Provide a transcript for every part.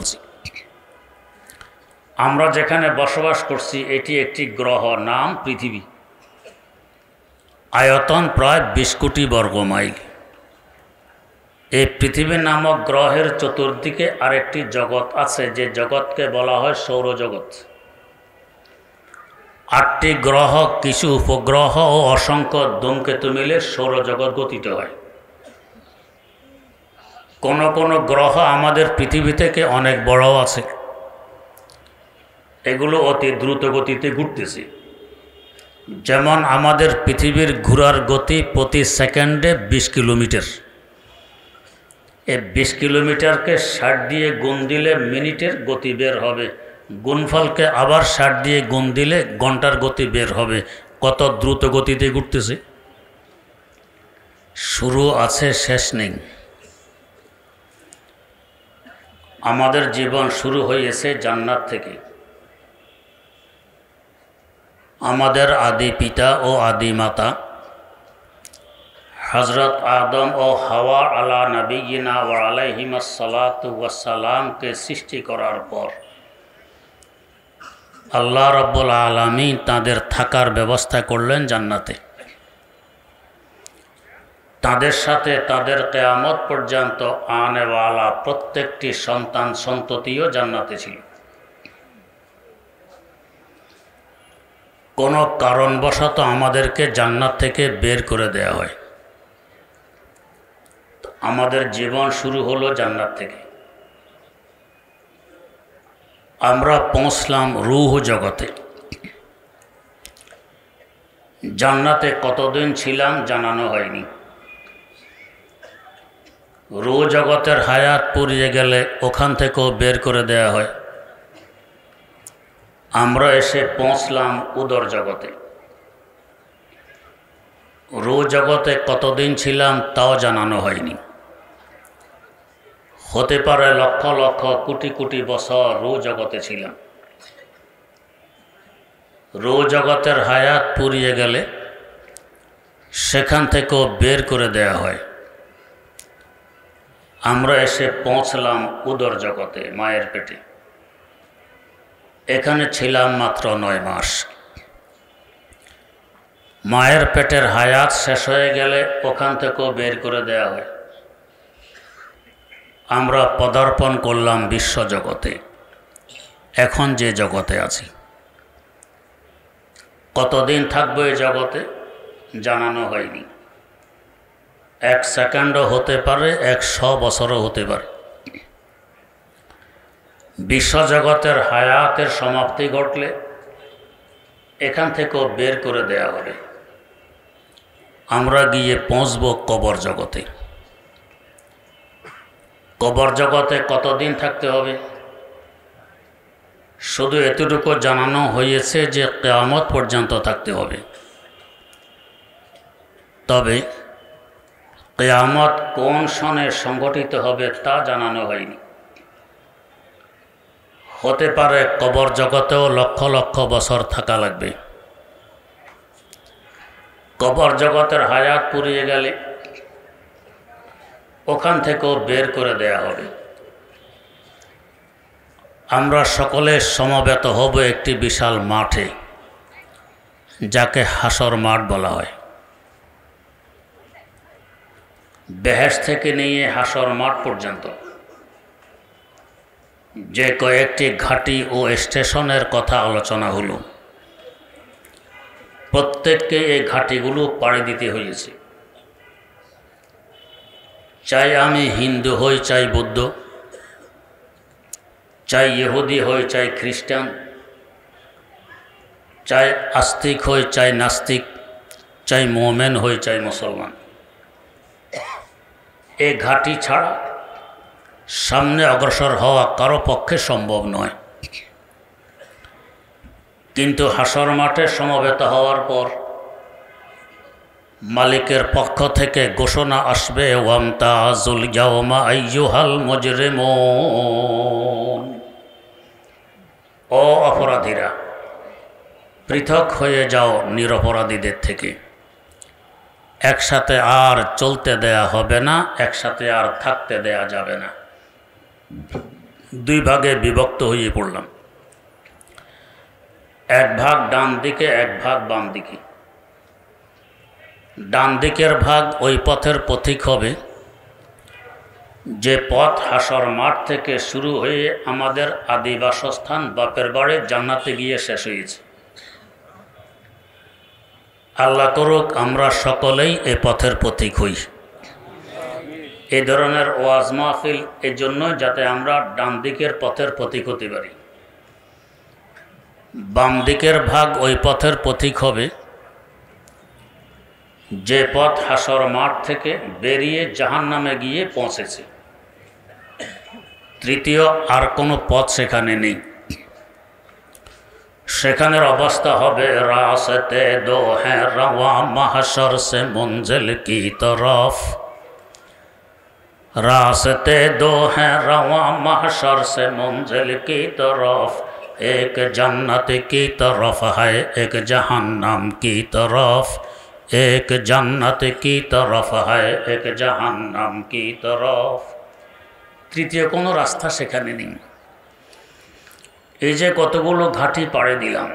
বলছি। আমরা যেখানে বসবাস করছি এটি একটি গ্রহ, নাম পৃথিবী। আয়তন প্রায় 20 কোটি বর্গমাইল। এই পৃথিবী নামক গ্রহের চতুর্দিকে আরেকটি জগৎ আছে, যে জগৎকে বলা হয় সৌরজগৎ। 8টি গ্রহ, কিছু উপগ্রহ ও অসংখ্য ধূমকেতু মিলে সৌরজগৎ গঠিত হয়। কোন কোন গ্রহ আমাদের পৃথিবী থেকে অনেক বড় আছে, এগুলো অতি দ্রুত গতিতে ঘুরতেছে। যেমন আমাদের পৃথিবীর ঘোরার গতি প্রতি সেকেন্ডে 20 কিলোমিটার। এই 20 কিলোমিটারকে 60 দিয়ে গুণ দিলে মিনিটের গতি বের হবে, গুণফলকে আবার 60 দিয়ে গুণ দিলে ঘন্টার গতি বের হবে। কত দ্রুত গতিতে ঘুরতেছে। শুরু আছে, শেষ নেই। আমাদের জীবন শুরু হয়েছে জান্নাত থেকে। আমাদের আদি পিতা ও আদি মাতা হযরত আদম ও হাওয়া আলা নবিয়িনা ওয়া আলাইহিমাস সালাতু ওয়াস সালামকে সৃষ্টি করার পর আল্লাহ রাব্বুল আলামিন তাদের থাকার ব্যবস্থা করলেন জান্নাতে। তাদের সাথে তাদের কিয়ামত পর্যন্ত আনেওয়ালা প্রত্যেকটি সন্তান সন্ততিও জান্নাতে ছিল। কোনো কারণবশত আমাদেরকে জান্নাত থেকে বের করে দেয়া হয়। আমাদের জীবন শুরু হলো জান্নাত থেকে। আমরা পৌঁছলাম রূহ জগতে। জান্নাতে কতদিন ছিলাম জানানো হয়নি। রূহ জগতের হায়াত পুরিয়ে গেলে ওখান থেকেও বের করে দেয়া হয়। আমরা এসে পৌঁছলাম উদর জগতে। রূহ জগতে কতদিন ছিলাম তাও জানানো হয়নি। হতে পারে লক্ষ লক্ষ কোটি কোটি বছর রূহ জগতে ছিলাম। রূহ জগতের হায়াত পুরিয়ে গেলে সেখান থেকেও বের করে দেয়া হয়। আমরা এসে পৌঁছলাম উদর জগতে, মায়ের পেটে। এখানে ছিলাম মাত্র 9 মাস। মায়ের পেটের হায়াত শেষ হয়ে গেলে ওখান থেকেও বের করে দেয়া হয়। আমরা পদার্পণ করলাম বিশ্ব জগতে, এখন যে জগতে আছি। কতদিন থাকবো এই জগতে জানানো হয়নি। 1 সেকেন্ডও হতে পারে, 100 বছরও হতে পারে। বিশ্বজগতের হায়াতের সমাপ্তি ঘটলে এখান থেকেও বের করে দেয়া হবে। আমরা গিয়ে পৌঁছব কবর জগতে। কবর জগতে কতদিন থাকতে হবে শুধু এতটুকু জানানো হয়েছে যে কিয়ামত পর্যন্ত থাকতে হবে। তবে কিয়ামত কোন সনে সংঘটিত হবে তা জানানো হয়নি। হতে পারে কবর জগতেও লক্ষ লক্ষ বছর থাকা লাগবে। কবর জগতের হায়াত পুরিয়ে গেলে ওখান থেকেও বের করে দেয়া হবে। আমরা সকলে সমবেত হব একটি বিশাল মাঠে, যাকে হাসর মাঠ বলা হয়। বেহেশত থেকে নিয়ে হাসর মাঠ পর্যন্ত যে কয়েকটি ঘাঁটি ও স্টেশনের কথা আলোচনা হলো, প্রত্যেককে এই ঘাঁটিগুলো পাড়ি দিতে হয়েছে। চাই আমি হিন্দু হই, চাই বৌদ্ধ, চাই ইহুদি হই, চাই খ্রিস্টান, চাই আস্তিক হই, চাই নাস্তিক, চাই মোমেন হই, চাই মুসলমান, এই ঘাঁটি ছাড়া সামনে অগ্রসর হওয়া কারো পক্ষে সম্ভব নয়। কিন্তু হাসর মাঠে সমবেত হওয়ার পর মালিকের পক্ষ থেকে ঘোষণা আসবে, ওয়ামতাজুল ইয়াওমা আইয়ুহাল মুজরিমুন, ও অপরাধীরা পৃথক হয়ে যাও নিরপরাধীদের থেকে। একসাথে আর চলতে দেয়া হবে না, একসাথে আর থাকতে দেয়া যাবে না। দুই ভাগে বিভক্ত হয়ে পড়লাম। এক ভাগ ডান দিকে, এক ভাগ বাম দিকে। ডান দিকের ভাগ ওই পথের পথিক হবে যে পথ হাসর মাঠ থেকে শুরু হয়ে আমাদের আদি বাসস্থান বাপের বাড়ি জান্নাতে গিয়ে শেষ হয়েছে। আল্লাহ করুক আমরা সকলেই এ পথের পথিক হই। এই ধরনের ওয়াজ মাহফিল এই জন্য যাতে আমরা ডান দিকের পথের পথিক হতে পারি। বাম দিকের ভাগ ওই পথের পথিক হবে যে পথ হাসর মাঠ থেকে বেরিয়ে জাহান্নামে গিয়ে পৌঁছেছে। তৃতীয় আর কোনো পথ সেখানে নেই। সেখানের অবস্থা হবে রাস্তে দো হ্যাঁ রওয়া মাহশর সে মঞ্জিল কি তরফ, रास्ते दो हैं रवां महशर से मंजिल की तरफ, एक जन्नत की तरफ है एक जहन्नम की तरफ, एक जन्नत की तरफ है एक जहन्नम की तरफ। তৃতীয় কোনো রাস্তা সেখানে নেই। এই যে কতগুলো ঘাটি পাড়ে দিলাম,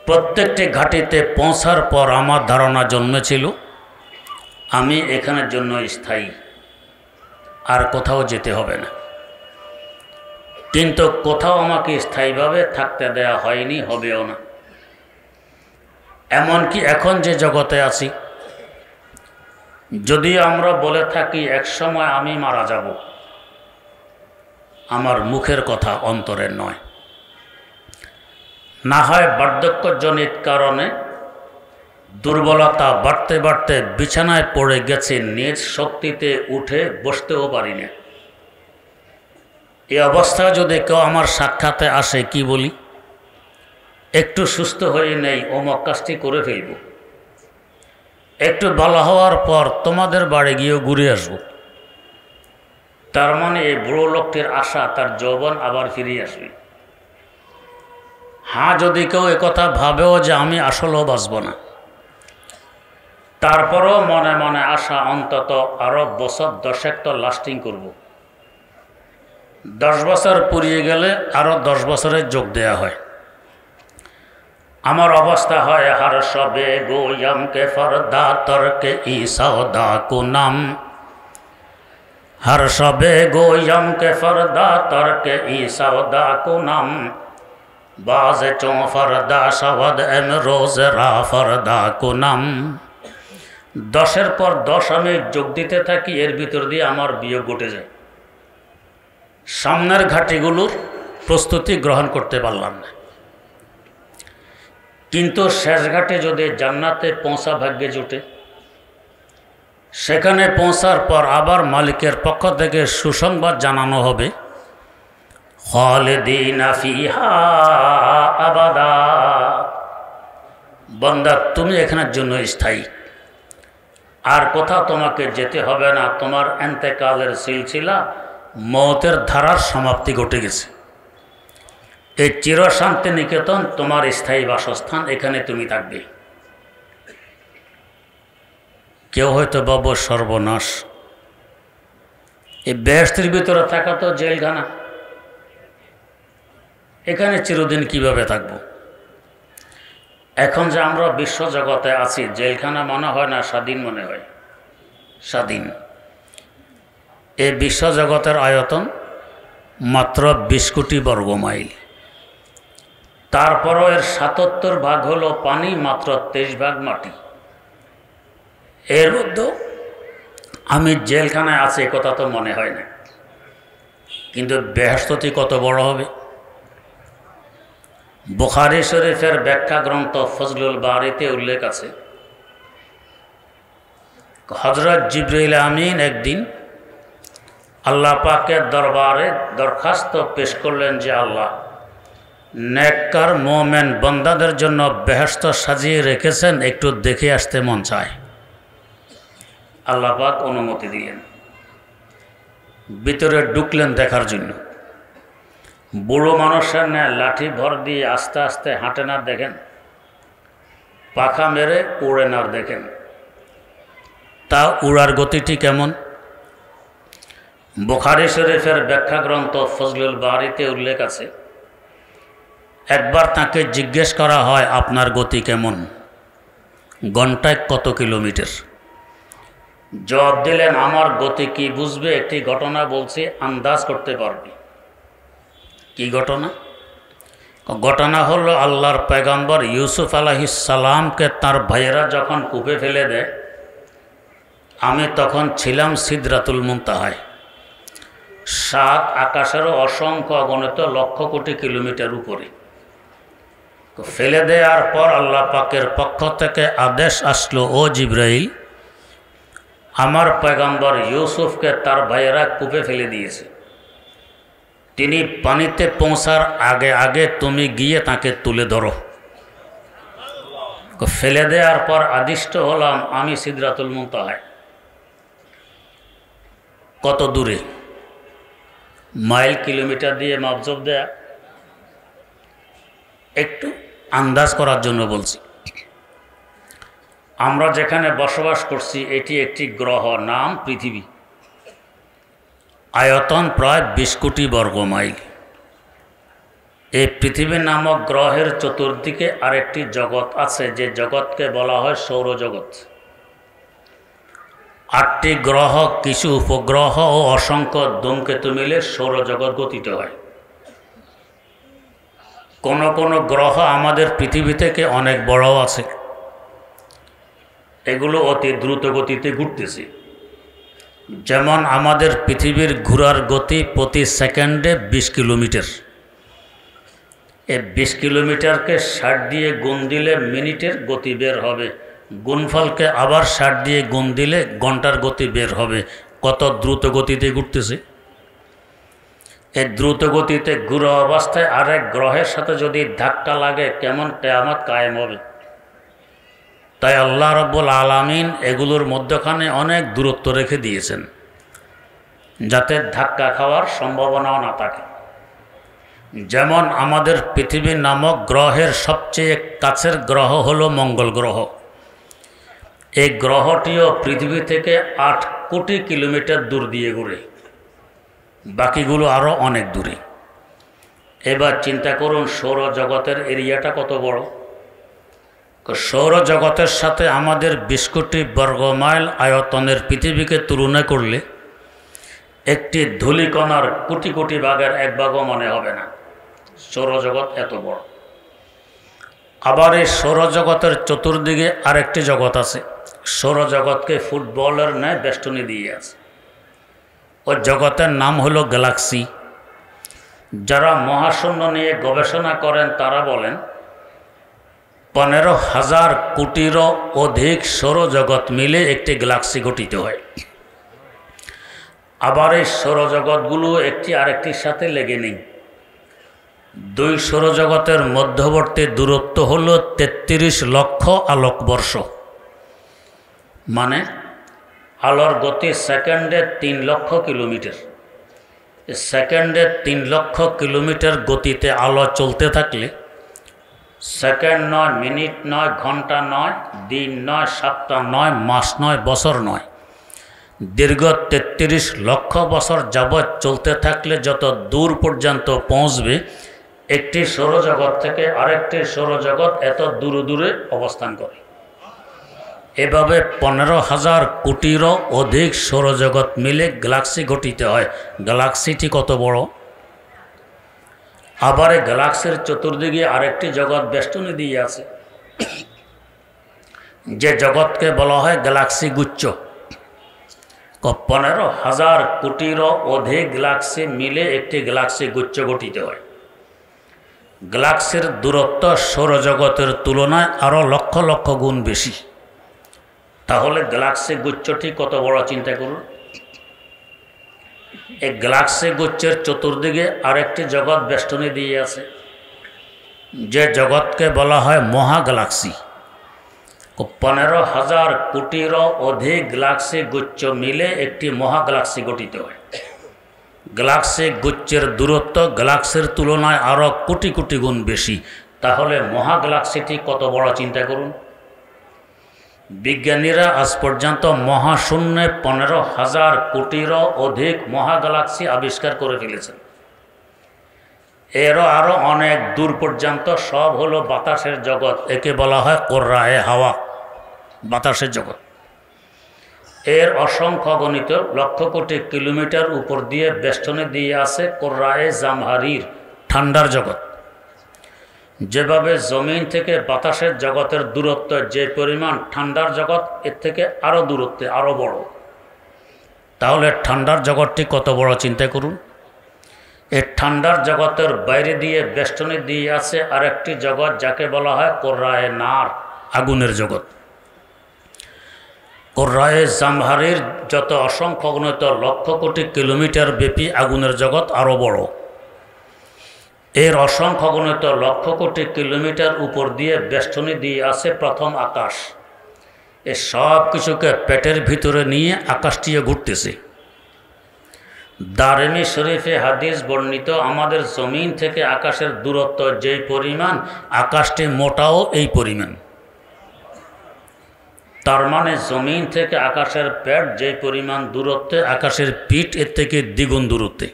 প্রত্যেকটি ঘাটিতে পৌঁছার পর আমার ধারণা জন্মেছিল আমি এখানের জন্য স্থায়ী, আর কোথাও যেতে হবে না। কিন্তু কোথাও আমাকে স্থায়ীভাবে থাকতে দেয়া হয়নি, হবেও না। এমনকি এখন যে জগতে আছি, যদি আমরা বলে থাকি এক সময় আমি মারা যাব, আমার মুখের কথা অন্তরের নয়। না হয় বার্ধক্যজনিত কারণে দুর্বলতা বাড়তে বাড়তে বিছানায় পড়ে গেছে, নিজ শক্তিতে উঠে বসতেও পারি না। এই অবস্থা যদি কেউ আমার সাক্ষাতে আসে, কি বলি, একটু সুস্থ হয়ে নেই, অমুক কাজটি করে ফেলব, একটু ভালো হওয়ার পর তোমাদের বাড়ি গিয়েও ঘুরে আসব। তার মানে এই বুড়ো লোকটির আশা তার যৌবন আবার ফিরিয়ে আসবে। হ্যাঁ, যদি কেউ একথা ভাবেও যে আমি আসলেও বাঁচব না, তারপরও মনে মনে আশা অন্তত আরো বছর 10 তো লাস্টিং করব। 10 বছর পুরিয়ে গেলে আরো 10 বছরের যোগ দেয়া হয়। আমার অবস্থা হয় হার সবে গোয়ম কে ফরদা তরকে ই সওদা কুনাম, हर शबे गोयम के फरदा तरके ई सवदा कुनम, बाज चो फरदा शवद एम रोज रा फरदा कुनम। 10-এর পর 10 আমি যোগ দিতে থাকি, এর ভিতর দিয়ে আমার বিয়োগ ঘটে যায়। সামনের ঘাটিগুলোর প্রস্তুতি গ্রহণ করতে পারলাম না। কিন্তু শেষ ঘাটে যদি জান্নাতে পৌঁছা ভাগ্যে জুটে, সেখানে পৌঁছার পর আবার মালিকের পক্ষ থেকে সুসংবাদ জানানো হবে, খালিদিনা ফিহা আবাদা, বান্দা তুমি এখানের জন্য স্থায়ী, আর কোথাও তোমাকে যেতে হবে না। তোমার এন্তেকালের সিলসিলা, মওতের ধারার সমাপ্তি ঘটে গেছে। এই চিরশান্তি নিকেতন তোমার স্থায়ী বাসস্থান, এখানে তুমি থাকবে। কেউ হয়তো বাবু সর্বনাশ, এই বেহেশতের ভিতরে থাকা তো জেলখানা, এখানে চিরদিন কিভাবে থাকবো? এখন যে আমরা বিশ্বজগতে আছি, জেলখানা মনে হয় না, স্বাধীন মনে হয়। স্বাধীন। এই বিশ্বজগতের আয়তন মাত্র 20 কোটি বর্গমাইল, তারপরও এর 77 ভাগ হলো পানি, মাত্র 23 ভাগ মাটি। এর মধ্যে আমি জেলখানায় আছি কথা তো মনে হয় না, কিন্তু বেহেশতটি কত বড় হবে। বুখারী শরীফের ব্যাখ্যা গ্রন্থ ফজলুল বারিতে উল্লেখ আছে, হযরত জিবরাইল আমিন একদিন আল্লাহ পাকের দরবারে দরখাস্ত পেশ করলেন যে আল্লাহ, নেককার মুমিন বান্দাদের জন্য বেহেশত সাজিয়ে রেখেছেন, একটু দেখে আসতে মন চায়। আল্লাহ পাক অনুমতি দিলেন, ভিতরে ঢুকলেন দেখার জন্য। বুড়ো মানুষের ন্যায় লাঠি ভর দিয়ে আস্তে আস্তে হাঁটে না দেখেন, পাখা মেরে উড়ে না দেখেন। তা উড়ার গতিটি কেমন? বুখারী শরীফের ব্যাখ্যা গ্রন্থ ফজলুল বারীতে উল্লেখ আছে, একবার তাকে জিজ্ঞেস করা হয়, আপনার গতি কেমন, ঘন্টায় কত কিলোমিটার? জবাব দিলেন, আমার গতি কি বুঝবে, একটি ঘটনা বলছি, আন্দাজ করতে পারবি। কি ঘটনা? ঘটনা হলো আল্লাহর পয়গম্বর ইউসুফ আলাইহিস সালামকে তার ভাইয়েরা যখন কূপে ফেলে দেয়, আমি তখন ছিলাম সিদরাতুল মুনতাহায়, 7 আকাশেরও অসংখ্য অগণিত লক্ষ কোটি কিলোমিটার উপরে। ফেলে দেওয়ার পর আল্লাহ পাকের পক্ষ থেকে আদেশ আসলো, ও জিব্রাইল, আমার পয়গম্বর ইউসুফকে তার ভাইয়েরা কূপে ফেলে দিয়েছে, তিনি পানিতে পৌঁছার আগে আগে তুমি গিয়ে তাকে তুলে ধরো। ফেলে দেওয়ার পর আদিষ্ট হলাম আমি সিদরাতুল মুনতাহায়। কত দূরে? মাইল কিলোমিটার দিয়ে মাপজব দেয়া, একটু আন্দাজ করার জন্য বলছি। আমরা যেখানে বসবাস করছি এটি একটি গ্রহ, নাম পৃথিবী, আয়তন প্রায় 20 কোটি বর্গ মাইল। এই পৃথিবী নামক গ্রহের চতুর্দিকে আরেকটি জগৎ আছে, যে জগৎকে বলা হয় সৌরজগৎ। 8টি গ্রহ, কিছু উপগ্রহ ও অসংখ্য ধূমকেতু মিলে সৌরজগৎ গঠিত হয়। কোন কোন গ্রহ আমাদের পৃথিবী থেকে অনেক বড় আছে, এগুলো অতি দ্রুত গতিতে ঘুরতেছে। যেমন আমাদের পৃথিবীর ঘোরার গতি প্রতি সেকেন্ডে 20 কিলোমিটার। এই 20 কিলোমিটারকে 60 দিয়ে গুণ দিলে মিনিটের গতি বের হবে, গুণফলকে আবার 60 দিয়ে গুণ দিলে ঘন্টার গতি বের হবে। কত দ্রুত গতিতে ঘুরতেছে। এই দ্রুত গতিতে ঘুরা অবস্থায় আরেক গ্রহের সাথে যদি ধাক্কা লাগে, কেমন কিয়ামত কায়েম হবে। তাই আল্লাহ রাব্বুল আলামিন এগুলোর মধ্যখানে অনেক দূরত্ব রেখে দিয়েছেন, যাতে ধাক্কা খাওয়ার সম্ভাবনাও না থাকে। যেমন আমাদের পৃথিবী নামক গ্রহের সবচেয়ে কাছের গ্রহ হলো মঙ্গল গ্রহ। এই গ্রহটিও পৃথিবী থেকে 8 কোটি কিলোমিটার দূর দিয়ে ঘুরে, বাকিগুলো আরও অনেক দূরে। এবার চিন্তা করুন সৌরজগতের এরিয়াটা কত বড়। সৌরজগতের সাথে আমাদের 20 কোটি বর্গমাইল আয়তনের পৃথিবীকে তুলনা করলে একটি ধূলিকণার কোটি কোটি ভাগের 1 ভাগও মনে হবে না। সৌরজগৎ এত বড়। আবার এই সৌরজগতের চতুর্দিকে আরেকটি জগৎ আছে, সৌরজগৎকে ফুটবলের ন্যায় বেষ্টনী দিয়ে আছে। ওই জগতের নাম হলো গ্যালাক্সি। যারা মহাশূন্য নিয়ে গবেষণা করেন তারা বলেন 15,000 কোটিরও অধিক সৌরজগৎ মিলে একটি গ্যালাক্সি গঠিত হয়। আবার এই সৌরজগৎগুলো একটি আরেকটির সাথে লেগে নেই। 2 সৌরজগতের মধ্যবর্তী দূরত্ব হলো 33 লক্ষ আলোকবর্ষ, মানে আলোর গতি সেকেন্ডে 3 লক্ষ কিলোমিটার। সেকেন্ডে 3 লক্ষ কিলোমিটার গতিতে আলো চলতে থাকলে সেকেন্ড নয়, মিনিট নয়, ঘন্টা নয়, দিন নয়, সপ্তাহ নয়, মাস নয়, বছর নয়, দীর্ঘ 33 লক্ষ বছর যাবৎ চলতে থাকলে যত দূর পর্যন্ত পৌঁছবে, একটি সৌরজগৎ থেকে আরেকটি সৌরজগৎ এত দূরে দূরে অবস্থান করে। এভাবে 15,000 কোটিরও অধিক সৌরজগৎ মিলে গ্যালাক্সি গঠিত হয়। গ্যালাক্সিটি কত বড়। আবার এই গ্যালাক্সির চতুর্দিকে আরেকটি জগৎ বেষ্টনী দিয়ে আছে, যে জগৎকে বলা হয় গ্যালাক্সি গুচ্ছ। 15,000 কোটিরও অধিক গ্যালাক্সি মিলে একটি গ্যালাক্সি গুচ্ছ গঠিত হয়। গ্যালাক্সির দূরত্ব সৌরজগতের তুলনায় আরও লক্ষ লক্ষ গুণ বেশি। তাহলে গ্যালাক্সি গুচ্ছটি কত বড় চিন্তা করুন। এই গ্যালাক্সি গুচ্ছের চতুর্দিকে আরেকটি জগৎ বেষ্টনী দিয়ে আছে, যে জগৎকে বলা হয় মহা গ্যালাক্সি। 15,000 কোটিরও অধিক গ্যালাক্সি গুচ্ছ মিলে একটি মহা গ্যালাক্সি গঠিত হয়। গ্যালাক্সি গুচ্ছের দূরত্ব গ্যালাক্সির তুলনায় আরও কোটি কোটি গুণ বেশি। তাহলে মহা গ্যালাক্সিটি কত বড় চিন্তা করুন। বিজ্ঞানীরা আজ পর্যন্ত মহাশূন্যে 15,000 কোটিরও অধিক মহাগ্যালাক্সি আবিষ্কার করে ফেলেছেন। এরও আরও অনেক দূর পর্যন্ত সব হলো বাতাসের জগৎ, একে বলা হয় কোররায়ে হাওয়া, বাতাসের জগৎ। এর অসংখ্য গণিত লক্ষ কোটি কিলোমিটার উপর দিয়ে বেষ্টনে দিয়ে আছে কোররায়ে জামহারির, ঠান্ডার জগৎ। যেভাবে জমিন থেকে বাতাসের জগতের দূরত্ব যে পরিমাণ, ঠান্ডার জগৎ এর থেকে আরও দূরত্বে, আরও বড়। তাহলে ঠান্ডার জগৎটি কত বড় চিন্তা করুন। এই ঠান্ডার জগতের বাইরে দিয়ে বেষ্টনে দিয়ে আছে আরেকটি জগৎ, যাকে বলা হয় কোররায়ে নার, আগুনের জগৎ। কোররায়ে জামহারির যত অসংখ্য গণিত লক্ষ কোটি কিলোমিটার ব্যাপী আগুনের জগৎ আরও বড়। এর অসংখ্য গণিত লক্ষ কোটি কিলোমিটার উপর দিয়ে বেষ্টনী দিয়ে আছে প্রথম আকাশ। এ সব কিছুকে পেটের ভিতরে নিয়ে আকাশটিও ঘুরতেছে। দারেমি শরীফে হাদিস বর্ণিত, আমাদের জমিন থেকে আকাশের দূরত্ব যেই পরিমাণ, আকাশটি মোটাও এই পরিমাণ। তার মানে জমিন থেকে আকাশের পেট যেই পরিমাণ দূরত্বে, আকাশের পিঠ এর থেকে দ্বিগুণ দূরত্বে।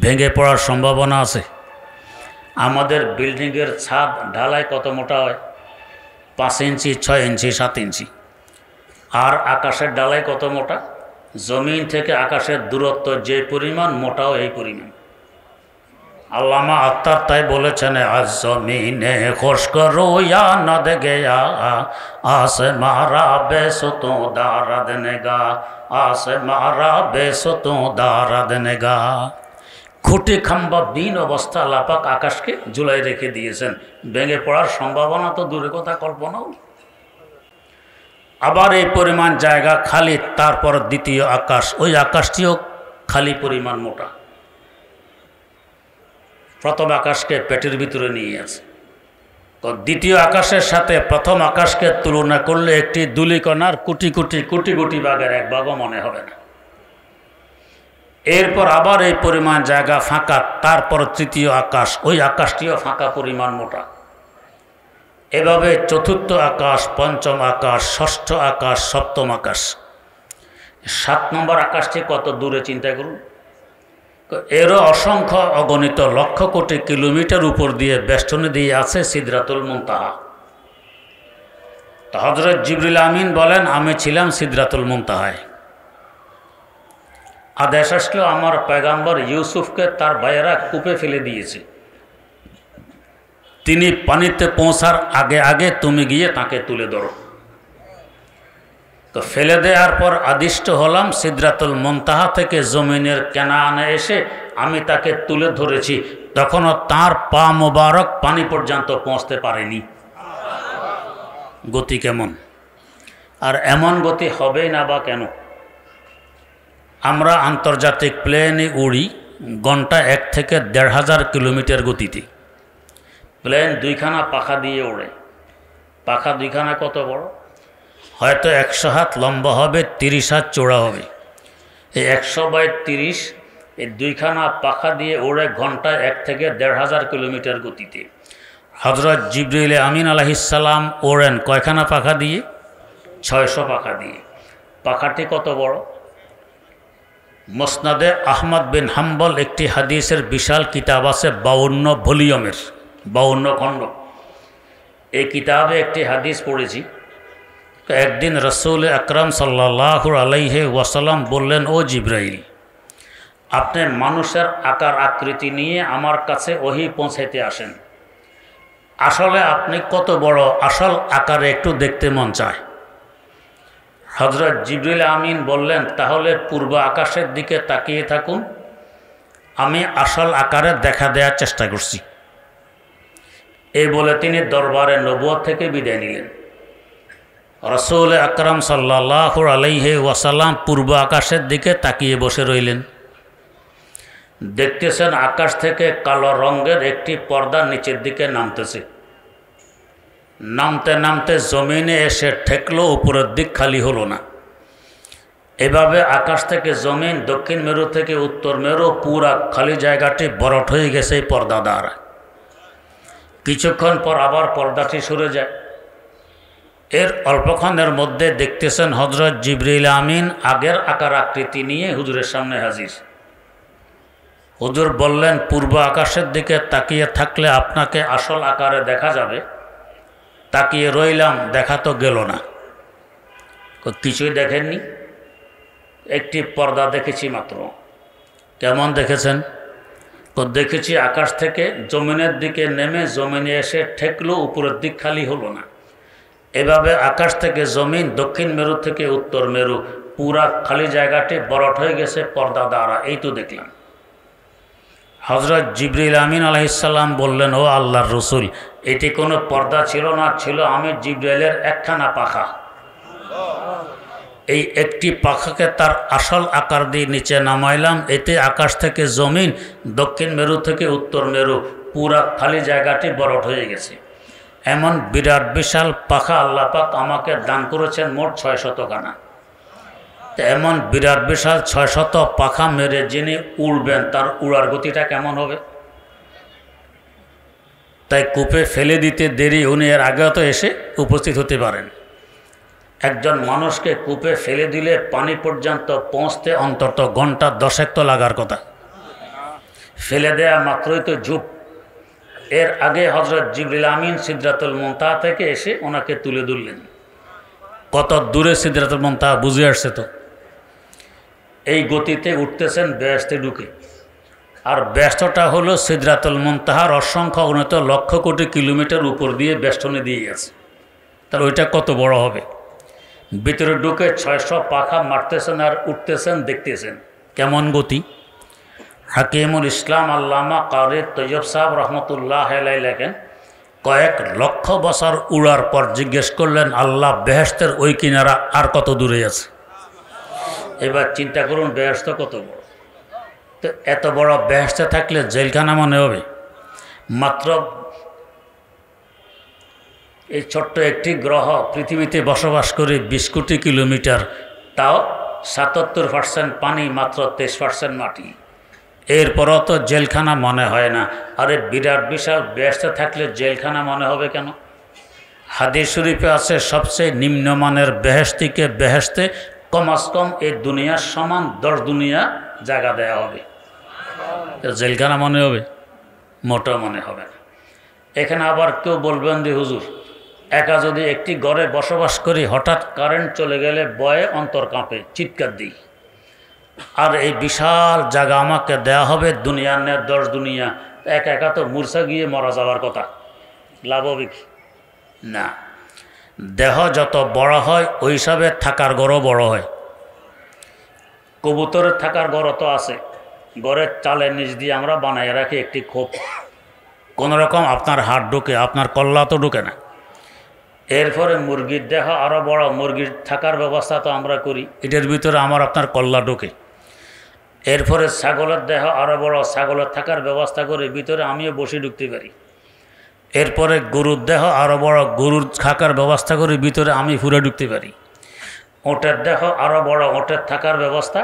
ভেঙে পড়ার সম্ভাবনা আছে। আমাদের বিল্ডিংয়ের ছাদ ঢালাই কত মোটা হয়? 5 ইঞ্চি, 6 ইঞ্চি, 7 ইঞ্চি। আর আকাশের ঢালাই কত মোটা? জমিন থেকে আকাশের দূরত্ব যে পরিমাণ, মোটাও এই পরিমাণ। আল্লামা আত্তার তাই বলেছেন, আজ জমিনে খুশক রোয়া না দে গেয়া, আসে মারা বেসো তো দারা দেনেগা, আসে মারা বেসো তো দারা দেনেগা। খুঁটি খাম্বা বিন অবস্থা আল্লাপাক আকাশকে ঝুলাই রেখে দিয়েছেন। ভেঙে পড়ার সম্ভাবনা তো দূরে কথা, কল্পনাও। আবার এই পরিমাণ জায়গা খালি, তারপর দ্বিতীয় আকাশ, ওই আকাশটিও খালি পরিমাণ মোটা। প্রথম আকাশকে পেটের ভিতরে নিয়ে আছে। তো দ্বিতীয় আকাশের সাথে প্রথম আকাশকে তুলনা করলে একটি ধূলিকণার কোটি কোটি কোটি কোটি ভাগের এক ভাগও মনে হবে না। এরপর আবার এই পরিমাণ জায়গা ফাঁকা, তারপর তৃতীয় আকাশ, ওই আকাশটিও ফাঁকা পরিমাণ মোটা। এভাবে চতুর্থ আকাশ, পঞ্চম আকাশ, ষষ্ঠ আকাশ, সপ্তম আকাশ। 7 নম্বর আকাশটি কত দূরে চিন্তা করুন। এরও অসংখ্য অগণিত লক্ষ কোটি কিলোমিটার উপর দিয়ে বেষ্টনী দিয়ে আছে সিদরাতুল মুনতাহা। তো হযরত জিবরিল আমিন বলেন, আমি ছিলাম সিদরাতুল মুনতাহায়। আদেশ আসলো, আমার পয়গাম্বর ইউসুফকে তার ভাইয়েরা কূপে ফেলে দিয়েছে, তিনি পানিতে পৌঁছার আগে আগে তুমি গিয়ে তাকে তুলে ধরো। তো ফেলে দেওয়ার পর আদিষ্ট হলাম সিদরাতুল মুনতাহা থেকে জমিনের কেনানে এসে আমি তাকে তুলে ধরেছি। তখনও তার পা মোবারক পানি পর্যন্ত পৌঁছতে পারেনি। গতি কেমন! আর এমন গতি হবেই না বা কেন? আমরা আন্তর্জাতিক প্লেনে উড়ি ঘন্টা 1 থেকে 1,500 কিলোমিটার গতিতে। প্লেন 2খানা পাখা দিয়ে ওড়ে। পাখা 2খানা কত বড়? হয়তো 100 হাত লম্বা হবে, 30 হাত চওড়া হবে। এই 100/30, এই 2খানা পাখা দিয়ে ওড়ে ঘন্টায় 1 থেকে 1,500 কিলোমিটার গতিতে। হযরত জিবরিল আমিন আলাইহিস সালাম ওড়েন কয়খানা পাখা দিয়ে? 600 পাখা দিয়ে। পাখাটি কত বড়? মুসনাদে আহমদ বিন হাম্বল একটি হাদিসের বিশাল কিতাব আছে, 52 ভলিউমের, 52 খণ্ড। এই কিতাবে একটি হাদিস পড়েছি। একদিন রসুল আকরাম সাল্লাল্লাহু আলাইহি ওয়াসাল্লাম বললেন, ও জিবরাইল, আপনি মানুষের আকার আকৃতি নিয়ে আমার কাছে ওহী পৌঁছাইতে আসেন। আসলে আপনি কত বড়, আসল আকারে একটু দেখতে মন চায়। হযরত জিবরিল আমিন বললেন, তাহলে পূর্ব আকাশের দিকে তাকিয়ে থাকুন, আমি আসল আকারে দেখা দেওয়ার চেষ্টা করছি। এই বলে তিনি দরবারে নবুয়ত থেকে বিদায় নিলেন। রাসূল আকরাম সাল্লাল্লাহু আলাইহি ওয়াসাল্লাম পূর্ব আকাশের দিকে তাকিয়ে বসে রইলেন। দেখতেছেন আকাশ থেকে কালো রঙের একটি পর্দা নিচের দিকে নামতেছে। নামতে নামতে জমিনে এসে ঠেকলো, উপরের দিক খালি হলো না। এভাবে আকাশ থেকে জমিন, দক্ষিণ মেরু থেকে উত্তর মেরু, পুরা খালি জায়গাটি ভরাট হয়ে গেছে এই পর্দা দ্বারা। কিছুক্ষণ পর আবার পর্দাটি সরে যায়। এর অল্পক্ষণের মধ্যে দেখতেছেন হযরত জিবরিল আমিন আগের আকার আকৃতি নিয়ে হুজুরের সামনে হাজির। হুজুর বললেন, পূর্ব আকাশের দিকে তাকিয়ে থাকলে আপনাকে আসল আকারে দেখা যাবে। তাকিয়ে রইলাম, দেখা তো গেল না। কিছুই দেখেননি? একটি পর্দা দেখেছি মাত্র। কেমন দেখেছেন? দেখেছি আকাশ থেকে জমিনের দিকে নেমে জমিনে এসে ঠেকলো, উপরের দিক খালি হলো না। এভাবে আকাশ থেকে জমিন, দক্ষিণ মেরু থেকে উত্তর মেরু, পুরা খালি জায়গাটি বরট হয়ে গেছে পর্দা দ্বারা। এই তো দেখলাম। হযরত জিবরিল আমিন আলাইহিস সালাম বললেন, ও আল্লাহর রসুল, এটি কোনো পর্দা ছিল না, ছিল আমি জিবরাইলের একখানা পাখা। এই একটি পাখাকে তার আসল আকার দিয়ে নিচে নামাইলাম। এতে আকাশ থেকে জমিন, দক্ষিণ মেরু থেকে উত্তর মেরু, পুরা খালি জায়গাটি বরট হয়ে গেছে। এমন বিরাট বিশাল পাখা আল্লাহ পাক আমাকে দান করেছেন মোট 600 খানা। এমন বিরাট বিশাল 600 পাখা মেরে যিনি উড়বেন, তার উড়ার গতিটা কেমন হবে? তাই কূপে ফেলে দিতে দেরি, উনি এর আগেও তো এসে উপস্থিত হতে পারেন। একজন মানুষকে কূপে ফেলে দিলে পানি পর্যন্ত পৌঁছতে অন্তত ঘন্টা 10 তো লাগার কথা। ফেলে দেয়া মাত্রই তো ঝুপ। এর আগে হযরত জিবরিল আমিন সিদরাতুল মুনতাহা থেকে এসে ওনাকে তুলে ধরলেন। কত দূরে সিদরাতুল মুনতাহা বুঝে আসছে তো। এই গতিতে উঠতেছেন বেহেশতে ঢুকে। আর বেহেশতটা হলো সিদরাতুল মুনতাহার অসংখ্য অগণিত লক্ষ কোটি কিলোমিটার উপর দিয়ে বেষ্টনে দিয়ে গেছে। তাহলে ওইটা কত বড় হবে? ভিতরে ঢুকে 600 পাখা মারতেছেন আর উঠতেছেন, দেখতেছেন কেমন গতি। হাকিমুল ইসলাম আল্লামা কারি তৈয়ব সাহেব রহমতুল্লাহ আলাইহি লেখেন, কয়েক লক্ষ বছর উড়ার পর জিজ্ঞেস করলেন, আল্লাহ বেহেশতের ওই কিনারা আর কত দূরে আছে? এবার চিন্তা করুন বেহেশত কত বড়। তো এত বড় বেহেশতে থাকলে জেলখানা মনে হবে? মাত্র এই ছোট্ট একটি গ্রহ পৃথিবীতে বসবাস করে 20 কোটি কিলোমিটার, তাও 77% পানি, মাত্র 23% মাটি। এরপরও তো জেলখানা মনে হয় না। আরে বিরাট বিশাল বেহেশতে থাকলে জেলখানা মনে হবে কেন? হাদিস শরীফে আছে, সবচেয়ে নিম্নমানের বেহেশতিকে বেহেশতে কমাস কম এই দুনিয়ার সমান 10 দুনিয়া জায়গা দেয়া হবে। জেলখানা মনে হবে? মোটেও মনে হবে না। এখানে আবার কেউ বলবেন যে হুজুর, একা যদি একটি ঘরে বসবাস করি, হঠাৎ কারেন্ট চলে গেলে ভয়ে অন্তর কাঁপে, চিৎকার দিই। আর এই বিশাল জায়গা আমাকে দেয়া হবে, দুনিয়ার ন্যায় 10 দুনিয়া, একা একা তো মূর্ছা গিয়ে মারা যাওয়ার কথা। লাভ হবে কি? না। দেহ যত বড় হয় ওই হিসাবে থাকার ঘরও বড় হয়। কবুতরের থাকার ঘরও তো আছে। ঘরের চালের নিচ দিয়ে আমরা বানাই রাখি একটি খোপ, কোনোরকম আপনার হাত ঢুকে, আপনার কল্লা তো ঢুকে না। এরপরে মুরগির দেহ আরও বড়, মুরগির থাকার ব্যবস্থা তো আমরা করি, এটার ভিতরে আমার আপনার কল্লা ঢোকে। এরপরে ছাগলের দেহ আরও বড়, ছাগলের থাকার ব্যবস্থা করে ভিতরে আমিও বসে ঢুকতে পারি। এরপরে গরুর দেহ আরও বড়, গরুর থাকার ব্যবস্থা করে ভিতরে আমি ফুরে ঢুকতে পারি। ওটের দেহ আরও বড়, ওটের থাকার ব্যবস্থা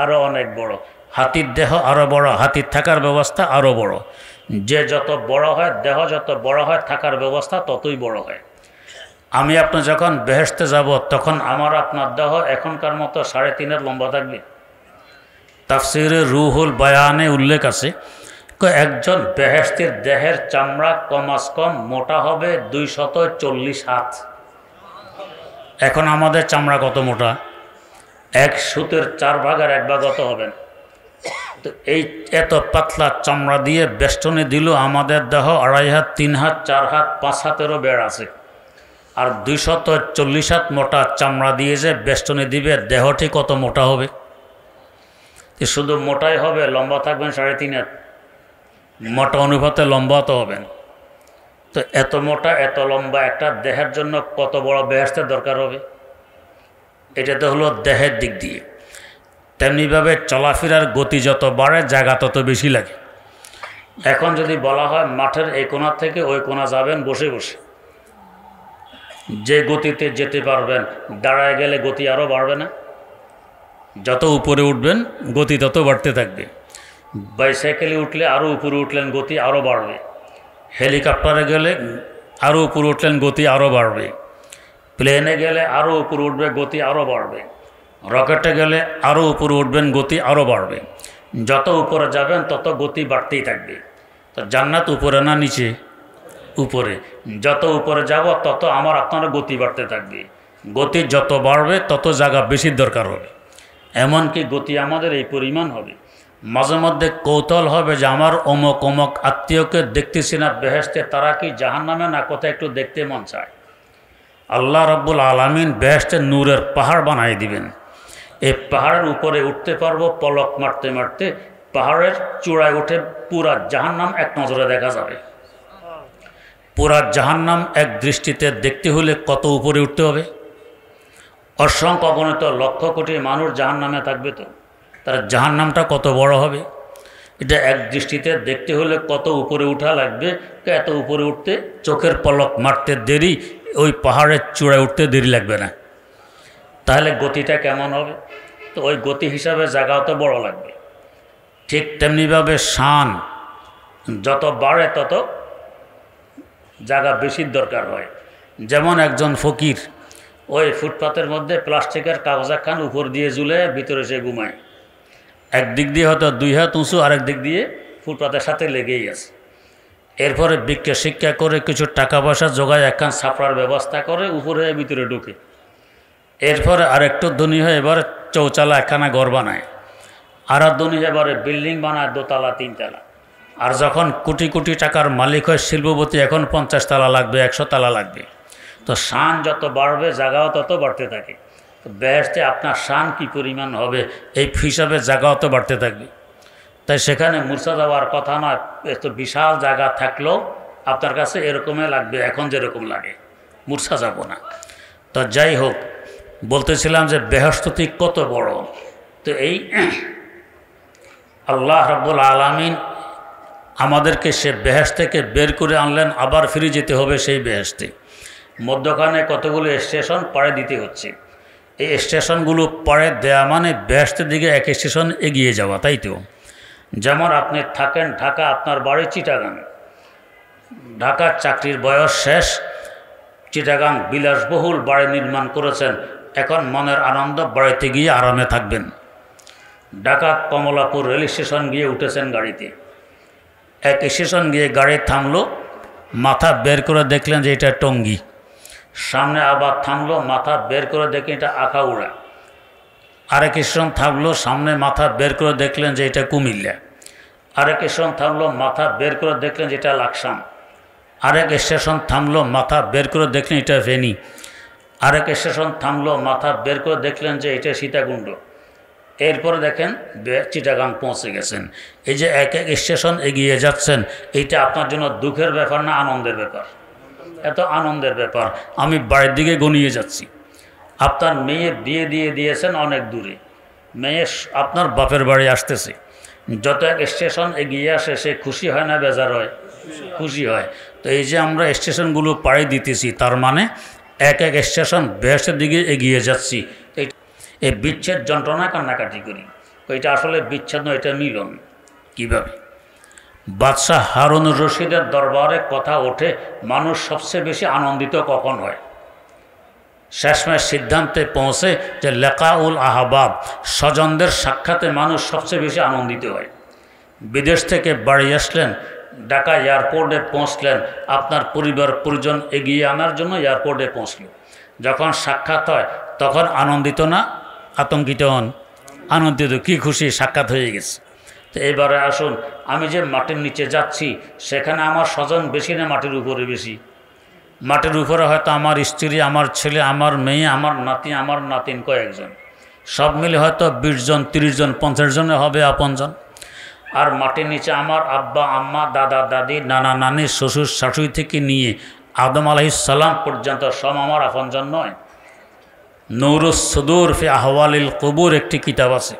আরও অনেক বড়। হাতির দেহ আরও বড়, হাতির থাকার ব্যবস্থা আরও বড়। যে যত বড় হয়, দেহ যত বড় হয়, থাকার ব্যবস্থা ততই বড় হয়। আমি আপনি যখন বেহেশতে যাব, তখন আমার আপনার দেহ এখনকার মতো 3.5 লম্বা থাকবে। তাফসিরে রুহুল বায়ানে উল্লেখ আছে, একজন বেহেশতের দেহের চামড়া কমাস কম মোটা হবে 240 হাত। এখন আমাদের চামড়া কত মোটা? 1 সুতের 4 ভাগের 1 ভাগ অত হবে না। তো এই এত পাতলা চামড়া দিয়ে বেষ্টনে দিল আমাদের দেহ 2.5 হাত, 3 হাত, 4 হাত, 5 হাতেরও বেড় আছে। আর 240 হাত মোটা চামড়া দিয়ে যে বেষ্টনে দিবে, দেহটি কত মোটা হবে? শুধু মোটাই হবে, লম্বা থাকবেন 3.5 হাত। মোটা অনুপাতে লম্বা তো হবেন। তো এত মোটা এত লম্বা একটা দেহের জন্য কত বড় বেহেশতের দরকার হবে? এটা তো হলো দেহের দিক দিয়ে। তেমনিভাবে চলাফেরার গতি যত বাড়ে, জায়গা তত বেশি লাগে। এখন যদি বলা হয় মাঠের এই কোণা থেকে ওই কোণা যাবেন বসে বসে, যে গতিতে যেতে পারবেন, দাঁড়ায় গেলে গতি আরও বাড়বে না? যত উপরে উঠবেন গতি তত বাড়তে থাকবে। বাইসাইকেলে উঠলে আরও উপরে উঠলেন, গতি আরও বাড়বে। হেলিকপ্টারে গেলে আরও উপরে উঠলেন, গতি আরও বাড়বে। প্লেনে গেলে আরও উপরে উঠবে, গতি আরও বাড়বে। রকেটে গেলে আরও উপরে উঠবেন, গতি আরও বাড়বে। যত উপরে যাবেন তত গতি বাড়তেই থাকবে। তো জান্নাত উপরে না নিচে? উপরে। যত উপরে যাব তত আমার আপনার গতি বাড়তে থাকবে। গতি যত বাড়বে তত জায়গা বেশি দরকার হবে। এমনকি গতি আমাদের এই পরিমাণ হবে, মাঝে মধ্যে কৌতূহল হবে যে আমার অমুক অমুক আত্মীয়কে দেখতেছি না বেহেশতে, তারা কি জাহান্নামে না কোথায় একটু দেখতে মন চায়। আল্লাহ রাব্বুল আলামিন বেহেশতে নূরের পাহাড় বানাই দিবেন। এই পাহাড়ের উপরে উঠতে পারবো পলক মারতে মারতে। পাহাড়ের চূড়ায় উঠে পুরা জাহান্নাম এক নজরে দেখা যাবে। পুরা জাহান্নাম এক দৃষ্টিতে দেখতে হলে কত উপরে উঠতে হবে? অসংখ্য অগণিত লক্ষ কোটি মানুষ জাহান্নামে থাকবে, তো তার জাহান্নামটা কত বড় হবে? এটা এক দৃষ্টিতে দেখতে হলে কত উপরে উঠা লাগবে। এত উপরে উঠতে চোখের পলক মারতে দেরি, ওই পাহাড়ের চূড়ায় উঠতে দেরি লাগবে না। তাহলে গতিটা কেমন হবে? তো ওই গতি হিসাবে জায়গাও তো বড় লাগবে। ঠিক তেমনিভাবে শান যত বাড়ে তত জায়গা বেশির দরকার হয়। যেমন একজন ফকির ওই ফুটপাতের মধ্যে প্লাস্টিকের কাগজ একখান উপর দিয়ে ঝুলে ভিতরে সে ঘুমায়। একদিক দিয়ে হয়তো 2 হাত উঁচু, আরেক দিক দিয়ে ফুটপাতের সাথে লেগেই আছে। এরপরে ভিক্ষা শিক্ষা করে কিছু টাকা পয়সা জোগায় একখান ছাপড়ার ব্যবস্থা করে, উপরে ভিতরে ঢুকে। এরপরে আরেকটু ধনী হয়ে এবারে চৌচালা একখানা ঘর বানায়। আর ধনী এবারে বিল্ডিং বানায় 2 তলা 3 তলা। আর যখন কোটি কোটি টাকার মালিক হয় শিল্পপতি, এখন 50 তলা লাগবে, 100 তলা লাগবে। তো শান যত বাড়বে জায়গাও তত বাড়তে থাকে। তো বেহেশতে আপনার শান কি পরিমাণ হবে এই হিসাবে জায়গাও তো বাড়তে থাকবে। তাই সেখানে মূর্ছা যাওয়ার কথা নয়। এত বিশাল জায়গা থাকলেও আপনার কাছে এরকমই লাগবে, এখন যেরকম লাগে, মূর্ছা যাব না। তো যাই হোক, বলতেছিলাম যে বেহেশতটি কত বড়। তো এই আল্লাহ রাব্বুল আলামিন আমাদেরকে সে বেহেশত থেকে বের করে আনলেন, আবার ফিরে যেতে হবে সেই বেহেশতে। মধ্যখানে কতগুলো স্টেশন পাড়ে দিতে হচ্ছে। এই স্টেশনগুলো পাড়ে দেয়া মানে বেহেশতের দিকে এক স্টেশন এগিয়ে যাওয়া, তাই তো? যেমন আপনি থাকেন ঢাকা, আপনার বাড়ি চিটাগাং। ঢাকার চাকরির বয়স শেষ, চিটাগাং বিলাসবহুল বাড়ি নির্মাণ করেছেন। এখন মনের আনন্দ বাড়িতে গিয়ে আরামে থাকবেন। ঢাকা কমলাপুর রেল স্টেশন গিয়ে উঠেছেন গাড়িতে। এক স্টেশন গিয়ে গাড়ি থামলো, মাথা বের করে দেখলেন যে এটা টঙ্গী। সামনে আবার থামলো, মাথা বের করে দেখলেন এটা আখাউড়া। আরেক স্টেশন থামলো, সামনে মাথা বের করে দেখলেন যে এটা কুমিল্লা। আরেক স্টেশন থামলো, মাথা বের করে দেখলেন যে এটা লাকসাম। আরেক স্টেশন থামলো, মাথা বের করে দেখলেন এটা ফেনী। আরেক স্টেশন থামলো, মাথা বের করে দেখলেন যে এটা সীতাকুণ্ড। এরপরে দেখেন চিটাগাং পৌঁছে গেছেন। এই যে এক এক স্টেশন এগিয়ে যাচ্ছেন, এইটা আপনার জন্য দুঃখের ব্যাপার না আনন্দের ব্যাপার? এত আনন্দের ব্যাপার। আমি বাড়ির দিকে গনিয়ে যাচ্ছি। আপনার মেয়ে বিয়ে দিয়ে দিয়েছেন অনেক দূরে, মেয়ে আপনার বাপের বাড়ি আসতেছে। যত এক স্টেশন এগিয়ে আসে সে খুশি হয় না বেজার হয়? খুশি হয়। তো এই যে আমরা স্টেশনগুলো পাড়ি দিতেছি, তার মানে এক এক স্টেশন বেহেশতের দিকে এগিয়ে যাচ্ছি। এই বিচ্ছেদ যন্ত্রণা কান্নাকাটি করি। এটা আসলে বিচ্ছেদ নয়, এটা মিলন। কীভাবে? বাদশাহ হারুনুর রশিদের দরবারে কথা ওঠে, মানুষ সবচেয়ে বেশি আনন্দিত কখন হয়? শেষমেশ সিদ্ধান্তে পৌঁছে যে লেকাউল আহবাব, স্বজনদের সাক্ষাতে মানুষ সবচেয়ে বেশি আনন্দিত হয়। বিদেশ থেকে বাড়ি আসলেন, ঢাকা এয়ারপোর্টে পৌঁছলেন, আপনার পরিবার পরিজন এগিয়ে আনার জন্য এয়ারপোর্টে পৌঁছল। যখন সাক্ষাৎ হয় তখন আনন্দিত না আতঙ্কিত হন? আনন্দিত, কি খুশি, সাক্ষাৎ হয়ে গেছে। তো এবারে আসুন, আমি যে মাটির নিচে যাচ্ছি সেখানে আমার স্বজন বেশি না মাটির উপরে বেশি? মাটির উপরে হয়তো আমার স্ত্রী, আমার ছেলে, আমার মেয়ে, আমার নাতি, আমার নাতিন কয়েকজন, সব মিলে হয়তো 20 জন, 30 জন, 50 জনে হবে আপনজন। আর মাটির নিচে আমার আব্বা আম্মা, দাদা দাদি, নানা নানি, শ্বশুর শাশুড়ি থেকে নিয়ে আদম আলাইহিস সালাম পর্যন্ত সব আমার আপনজন নয়। নূরুস সুদূর ফি আহওয়ালিল কুবুর একটি কিতাব আছে।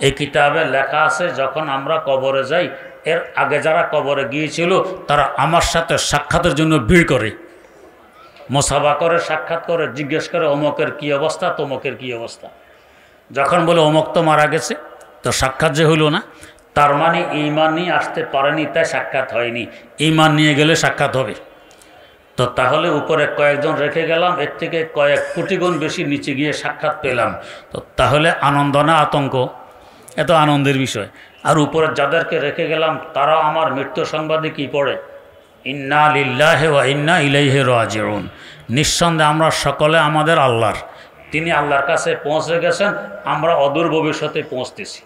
এই কিতাবে লেখা আছে যখন আমরা কবরে যাই, এর আগে যারা কবরে গিয়েছিল তারা আমার সাথে সাক্ষাতের জন্য ভিড় করে, মোসাফা করে, সাক্ষাৎ করে, জিজ্ঞেস করে অমুকের কী অবস্থা, তমুকের কী অবস্থা। যখন বলে অমুক তো মারা গেছে, তো সাক্ষাৎ যে হইল না, তার মানে ঈমান নিয়ে আসতে পারেনি, তাই সাক্ষাৎ হয়নি। ঈমান নিয়ে গেলে সাক্ষাৎ হবে। তো তাহলে উপরে কয়েকজন রেখে গেলাম, এর থেকে কয়েক কোটি গুণ বেশি নিচে গিয়ে সাক্ষাৎ পেলাম, তো তাহলে আনন্দ না আতঙ্ক? এত আনন্দের বিষয়। আর উপরে যাদেরকে রেখে গেলাম তারাও আমার মৃত্যু সংবাদে কি পড়ে, ইন্না লিল্লাহি ওয়া ইন্না ইলাইহি রাজিউন। নিঃসন্দেহে আমরা সকলে আমাদের আল্লাহর, তিনি আল্লাহর কাছে পৌঁছে গেছেন, আমরা অদূর ভবিষ্যতে পৌঁছতেছি।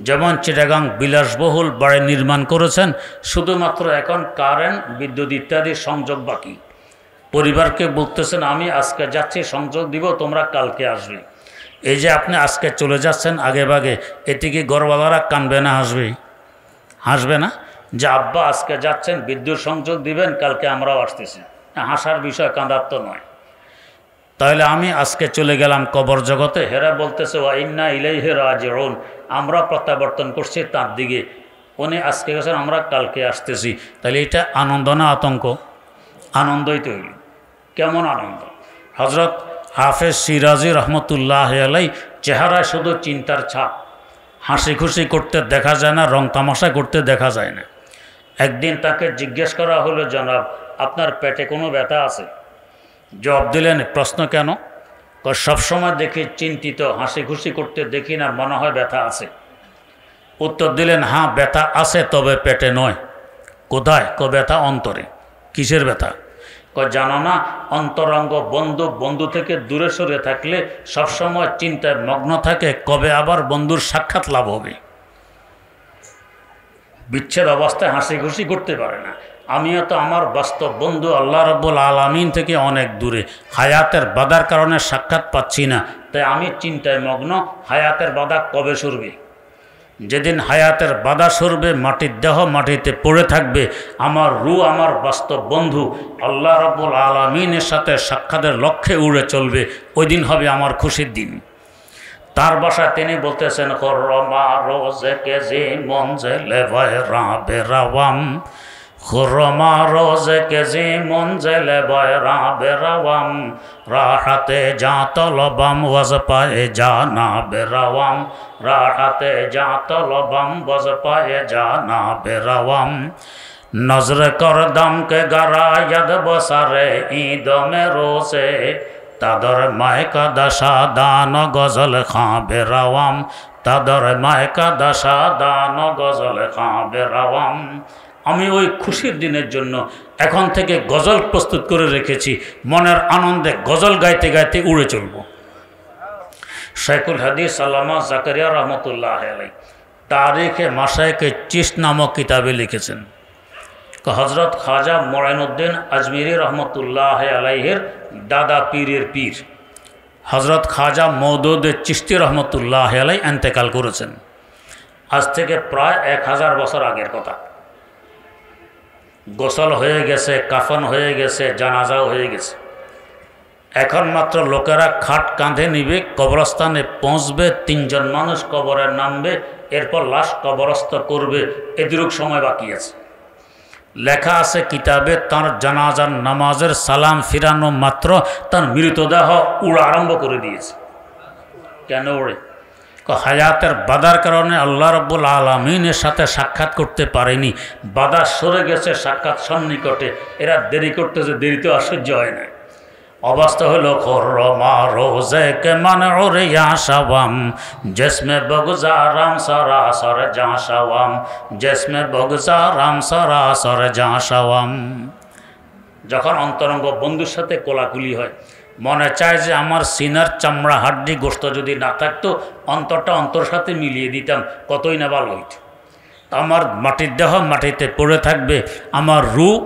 যেমন চিটাগাং বিলাসবহুল বাড়ি নির্মাণ করেছেন, শুধুমাত্র এখন কারেন্ট বিদ্যুৎ ইত্যাদি সংযোগ বাকি। পরিবারকে বলতেছেন আমি আজকে যাচ্ছি, সংযোগ দিব, তোমরা কালকে আসবে। এই যে আপনি আজকে চলে যাচ্ছেন আগে ভাগে, এতে কি ঘরওয়ালারা কানবে না হাসবে? হাসবে না? যে আব্বা আজকে যাচ্ছেন, বিদ্যুৎ সংযোগ দিবেন, কালকে আমরাও আসতেছি। হাসার বিষয়, কাঁদার তো নয়। তাহলে আমি আজকে চলে গেলাম কবর জগতে, হেরা বলতেছে ওয়া ইন্না ইলাইহি রাজিউন, আমরা প্রত্যাবর্তন করছি তার দিকে। উনি আজকে গেছেন, আমরা কালকে আসতেছি। তাহলে এটা আনন্দ না আতঙ্ক? আনন্দই তো হইল। কেমন আনন্দ? হজরত হাফেজ সিরাজি রহমতুল্লাহ আলাই চেহারায় শুধু চিন্তার ছাপ, হাসি খুশি করতে দেখা যায় না, রং তামাশা করতে দেখা যায় না। একদিন তাকে জিজ্ঞেস করা হলো, জনাব আপনার পেটে কোনো ব্যথা আছে? জবাব দিলেন, প্রশ্ন কেন? সবসময় দেখি চিন্তিত, হাসি খুশি করতে দেখি না, মনে হয় ব্যথা আছে। উত্তর দিলেন, হ্যাঁ ব্যথা আছে, তবে পেটে নয়। কোথায়? ব্যথা অন্তরে। কিসের ব্যথা? জানো না, অন্তরঙ্গ বন্ধু থেকে দূরে সরে থাকলে সবসময় চিন্তায় মগ্ন থাকে, কবে আবার বন্ধুর সাক্ষাৎ লাভ হবে। বিচ্ছেদ অবস্থায় হাসি খুশি করতে পারে না। আমিও তো আমার বাস্তব বন্ধু আল্লাহ রাব্বুল আলামিন থেকে অনেক দূরে, হায়াতের বাধার কারণে সাক্ষাৎ পাচ্ছি না, তাই আমি চিন্তায় মগ্ন, হায়াতের বাধা কবে সরবে। যেদিন হায়াতের বাধা সরবে, মাটির দেহ মাটিতে পড়ে থাকবে, আমার রূহ আমার বাস্তব বন্ধু আল্লাহ রাব্বুল আলামিনের সাথে সাক্ষাতের লক্ষ্যে উড়ে চলবে, ওই দিন হবে আমার খুশির দিন। তার ভাষায় তিনি বলতেছেন, খুরমা রোজে কেজি মঞ্জেলে বয়রা বেরাওয়াম, খুরমা রোজে কেজি মঞ্জেলে বয়রা বেরাওয়াম, রাহাতে যা তলবাম ওয়াজ পায়ে জানা বেরাওয়াম, রাহাতে যা তলবাম ওয়াজ পায়ে জানা বেরাওয়াম, নজরে করদম কে গরায়দ বসারে ঈদ মে রোজে, তাদর মায়কা দশা দান গজল খাঁ বেরাওয়াম, তাদর মায়কা দশা দান গজল খাঁ বেরাওয়াম। আমি ওই খুশির দিনের জন্য এখন থেকে গজল প্রস্তুত করে রেখেছি, মনের আনন্দে গজল গাইতে গাইতে উড়ে চলব। শেখুল হাদিস আল্লামা জাকারিয়া রহমতুল্লাহ আলাই তারিখে মাশায়েখে চিশত নামক কিতাবে লিখেছেন, হজরত খাজা মোঈনুদ্দিন আজমিরি রহমতুল্লাহ আলাইহির দাদা পীরের পীর হজরত খাজা মওদুদ চিশতি রহমতুল্লাহ আলাই ইন্তেকাল করেছেন। আজ থেকে প্রায় 1000 বছর আগের কথা। গোসল হয়ে গেছে, কাফন হয়ে গেছে, জানাজাও হয়ে গেছে। এখন মাত্র লোকেরা খাট কাঁধে নিবে, কবরস্থানে পৌঁছবে, 3 জন মানুষ কবরে নামবে, এরপর লাশ কবরস্থ করবে, এদিরূপ সময় বাকি আছে। লেখা আছে কিতাবে, তার জানাজার নামাজের সালাম ফিরানো মাত্র তার মৃতদেহ উড়া আরম্ভ করে দিয়েছে। কেন ওড়ে? হায়াতের বাধার কারণে আল্লাহ রাব্বুল আলামিনের সাথে সাক্ষাৎ করতে পারেনি, বাধা সরে গেছে, সাক্ষাৎ সন্নিকটে, এরা দেরি করতেছে, দেরিতে আশ্চর্য হয় না। অবস্থা হলো খুরমা রোজে কে মানে ওরে ইয়াশাওয়াম, জিসমে বগজারাম সরাসর জাশাওয়াম, জিসমে বগজারাম সরাসর জাশাওয়াম। যখন অন্তরঙ্গ বন্ধুর সাথে কোলাকুলি হয়, মনে চায় যে আমার সিনার চামড়া হাড্ডি গোশত যদি না থাকতো, অন্তরটা অন্তর সাথে মিলিয়ে দিতাম, কতই না ভালো হইত। আমার মাটির দেহ মাটিতে পড়ে থাকবে, আমার রূহ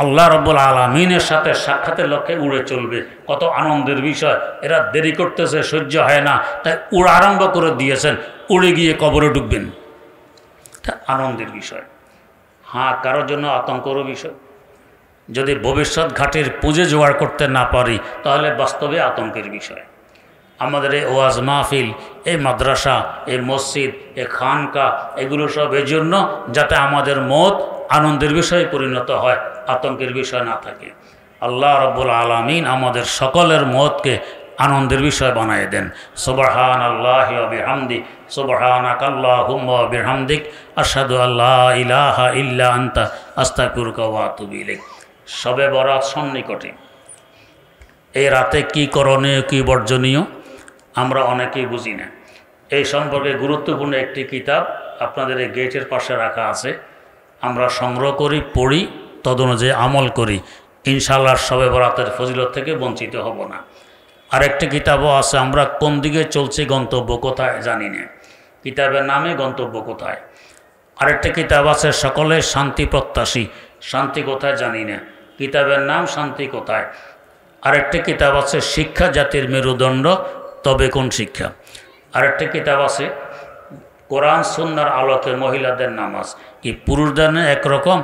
আল্লাহ রাব্বুল আলামিনের সাথে সাক্ষাতের লক্ষ্যে উড়ে চলবে। কত আনন্দের বিষয়। এরা দেরি করতেছে, সহ্য হয় না, তাই উড়া আরম্ভ করে দিয়েছেন, উড়ে গিয়ে কবরে ঢুকবেন। এটা আনন্দের বিষয়। হ্যাঁ, কারোর জন্য আতঙ্কেরও বিষয়। যদি ভবিষ্যৎ ঘাটের পুঁজি জোগাড় করতে না পারি, তাহলে বাস্তবে আতঙ্কের বিষয়। আমাদের এই ওয়াজ মাহফিল, এই মাদ্রাসা, এই মসজিদ, এই খানকা, এগুলো সব এই জন্য যাতে আমাদের মত আনন্দের বিষয়ে পরিণত হয়, আতঙ্কের বিষয় না থাকে। আল্লাহ রাব্বুল আলামিন আমাদের সকলের মতকে আনন্দের বিষয় বানিয়ে দেন। সুবহানাল্লাহি ওয়া বিহামদি, সুবহানাকাল্লাহুম্মা ওয়া বিহামদিক, আশহাদু আল্লা ইলাহা ইল্লা আনতা, আস্তাগফিরুকা ওয়া আতুবু ইলাইক। শবে বরাত সন্নিকটে। এই রাতে কি করণীয় কি বর্জনীয় আমরা অনেকেই বুঝি না। এই সম্পর্কে গুরুত্বপূর্ণ একটি কিতাব আপনাদের এই গেটের পাশে রাখা আছে, আমরা সংগ্রহ করি, পড়ি, তদনুযায়ী আমল করি, ইনশাআল্লাহ শবে বরাতের ফজিলত থেকে বঞ্চিত হব না। আরেকটি কিতাবও আছে, আমরা কোন দিকে চলছি, গন্তব্য কোথায় জানি না, কিতাবের নামে গন্তব্য কোথায়। আরেকটি কিতাব আছে সকলে শান্তি প্রত্যাশী, শান্তি কোথায় জানি না, কিতাবের নাম শান্তি কোথায়। আরেকটি কিতাব আছে শিক্ষা জাতির মেরুদণ্ড, তবে কোন শিক্ষা। আরেকটি কিতাব আছে কোরআন সুন্নাহর আলোকে মহিলাদের নামাজ, কি পুরুষদের একরকম